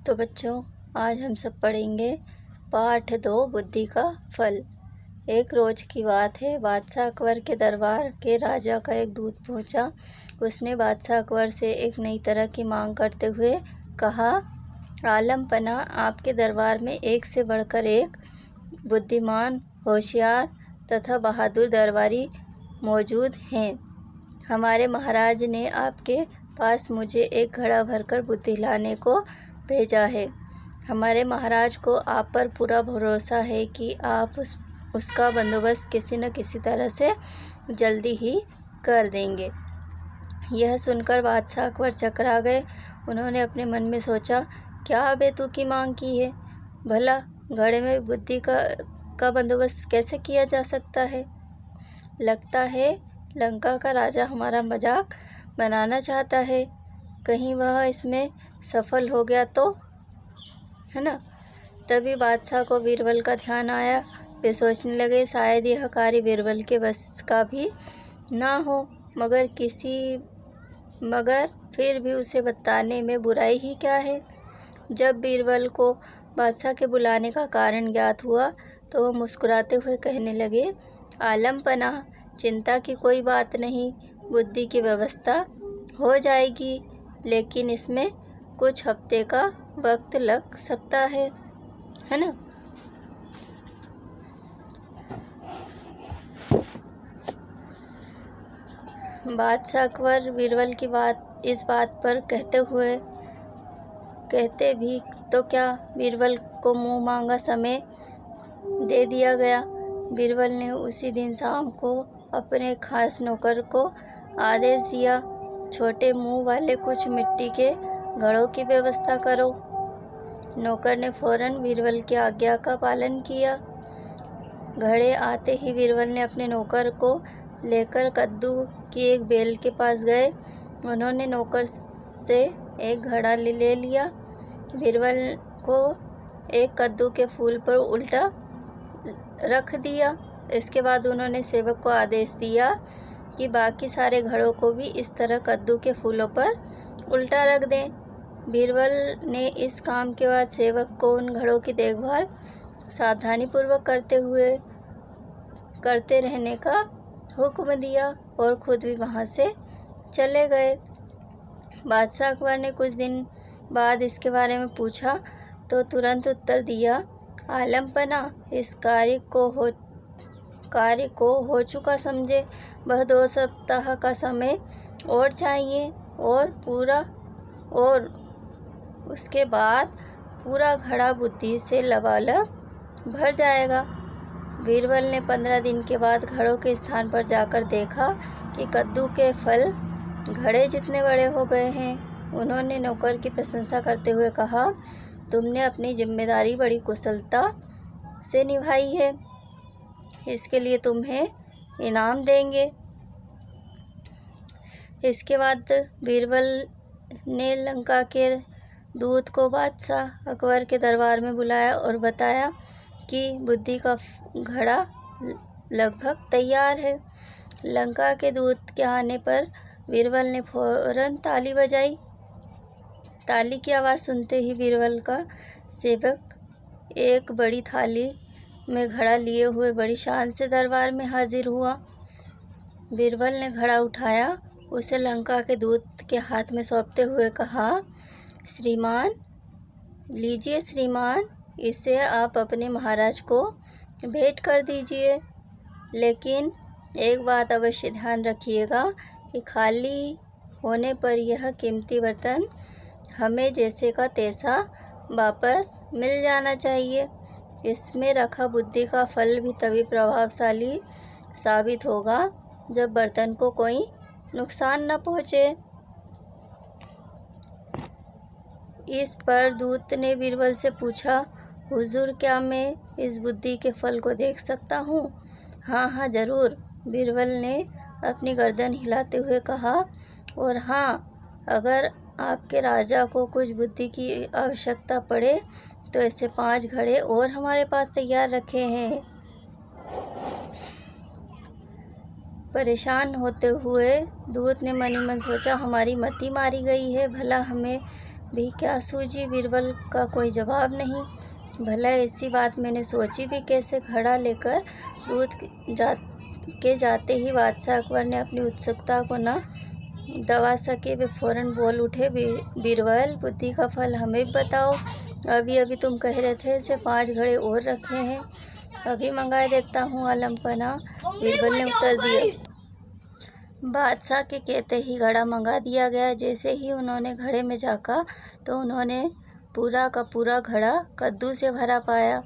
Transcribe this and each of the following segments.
तो बच्चों, आज हम सब पढ़ेंगे पाठ 2 बुद्धि का फल। एक रोज की बात है। बादशाह अकबर के दरबार के राजा का एक दूत पहुंचा। उसने बादशाह अकबर से एक नई तरह की मांग करते हुए कहा, आलम पना, आपके दरबार में एक से बढ़कर एक बुद्धिमान, होशियार तथा बहादुर दरबारी मौजूद हैं। हमारे महाराज ने आपके पास मुझे एक घड़ा भरकर बुद्धि लाने को भेजा है। हमारे महाराज को आप पर पूरा भरोसा है कि आप उसका बंदोबस्त किसी न किसी तरह से जल्दी ही कर देंगे। यह सुनकर बादशाह अकबर चकरा गए। उन्होंने अपने मन में सोचा, क्या बेतुकी मांग की है। भला घड़े में बुद्धि का बंदोबस्त कैसे किया जा सकता है। लगता है लंका का राजा हमारा मजाक बनाना चाहता है। कहीं वह इसमें सफल हो गया तो, है ना। तभी बादशाह को बीरबल का ध्यान आया। वे सोचने लगे, शायद यह कार्य बीरबल के बस का भी ना हो, मगर फिर भी उसे बताने में बुराई ही क्या है। जब बीरबल को बादशाह के बुलाने का कारण ज्ञात हुआ तो वह मुस्कुराते हुए कहने लगे, आलम पनाह, चिंता की कोई बात नहीं, बुद्धि की व्यवस्था हो जाएगी, लेकिन इसमें कुछ हफ्ते का वक्त लग सकता है ना। बादशाह अकबर बीरबल की इस बात पर कहते भी तो क्या, बीरबल को मुंह मांगा समय दे दिया गया। बीरबल ने उसी दिन शाम को अपने खास नौकर को आदेश दिया, छोटे मुंह वाले कुछ मिट्टी के घड़ों की व्यवस्था करो। नौकर ने फौरन बीरबल की आज्ञा का पालन किया। घड़े आते ही बीरबल ने अपने नौकर को लेकर कद्दू की एक बेल के पास गए। उन्होंने नौकर से एक घड़ा ले लिया। बीरबल को एक कद्दू के फूल पर उल्टा रख दिया। इसके बाद उन्होंने सेवक को आदेश दिया कि बाकी सारे घड़ों को भी इस तरह कद्दू के फूलों पर उल्टा रख दें। बीरबल ने इस काम के बाद सेवक को उन घड़ों की देखभाल सावधानीपूर्वक करते रहने का हुक्म दिया और खुद भी वहाँ से चले गए। बादशाह अकबर ने कुछ दिन बाद इसके बारे में पूछा तो तुरंत उत्तर दिया, आलम पना, इस कार्य को हो चुका समझे। वह 2 सप्ताह का समय और चाहिए और उसके बाद पूरा घड़ा बुद्धि से लबालब भर जाएगा। बीरबल ने 15 दिन के बाद घड़ों के स्थान पर जाकर देखा कि कद्दू के फल घड़े जितने बड़े हो गए हैं। उन्होंने नौकर की प्रशंसा करते हुए कहा, तुमने अपनी जिम्मेदारी बड़ी कुशलता से निभाई है, इसके लिए तुम्हें इनाम देंगे। इसके बाद बीरबल ने लंका के दूत को बादशाह अकबर के दरबार में बुलाया और बताया कि बुद्धि का घड़ा लगभग तैयार है। लंका के दूत के आने पर बीरबल ने फौरन ताली बजाई। ताली की आवाज़ सुनते ही बीरबल का सेवक एक बड़ी थाली में घड़ा लिए हुए बड़ी शान से दरबार में हाजिर हुआ। बीरबल ने घड़ा उठाया, उसे लंका के दूत के हाथ में सौंपते हुए कहा, श्रीमान, लीजिए श्रीमान, इसे आप अपने महाराज को भेंट कर दीजिए। लेकिन एक बात अवश्य ध्यान रखिएगा कि खाली होने पर यह कीमती बर्तन हमें जैसे का तैसा वापस मिल जाना चाहिए। इसमें रखा बुद्धि का फल भी तभी प्रभावशाली साबित होगा जब बर्तन को कोई नुकसान न पहुँचे। इस पर दूत ने बीरबल से पूछा, हुजूर, क्या मैं इस बुद्धि के फल को देख सकता हूँ। हाँ, जरूर, बीरबल ने अपनी गर्दन हिलाते हुए कहा। और हाँ, अगर आपके राजा को कुछ बुद्धि की आवश्यकता पड़े तो ऐसे 5 घड़े और हमारे पास तैयार रखे हैं। परेशान होते हुए दूत ने मन ही मन सोचा, हमारी मति मारी गई है। भला हमें भी क्या सूझी बीरबल का कोई जवाब नहीं। भला ऐसी बात मैंने सोची भी कैसे। घड़ा लेकर दूध जाते ही बादशाह अकबर ने अपनी उत्सुकता को न दबा सके। वे फौरन बोल उठे, बीरबल बुद्धि का फल हमें बताओ। अभी अभी तुम कह रहे थे इसे 5 घड़े और रखे हैं। अभी मंगाए देता हूँ आलमपना, बीरबल ने उत्तर दिया। बादशाह के कहते ही घड़ा मंगा दिया गया। जैसे ही उन्होंने घड़े में झाँका तो उन्होंने पूरा का पूरा घड़ा कद्दू से भरा पाया।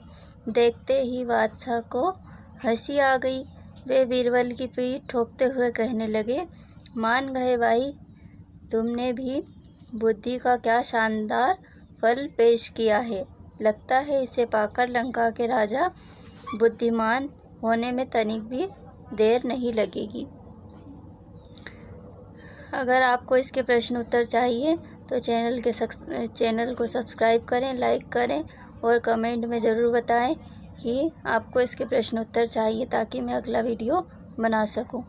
देखते ही बादशाह को हंसी आ गई। वे बीरबल की पीठ ठोकते हुए कहने लगे, मान गए भाई, तुमने भी बुद्धि का क्या शानदार फल पेश किया है। लगता है इसे पाकर लंका के राजा बुद्धिमान होने में तनिक भी देर नहीं लगेगी। अगर आपको इसके प्रश्न उत्तर चाहिए तो चैनल को सब्सक्राइब करें, लाइक करें और कमेंट में ज़रूर बताएं कि आपको इसके प्रश्न उत्तर चाहिए, ताकि मैं अगला वीडियो बना सकूं।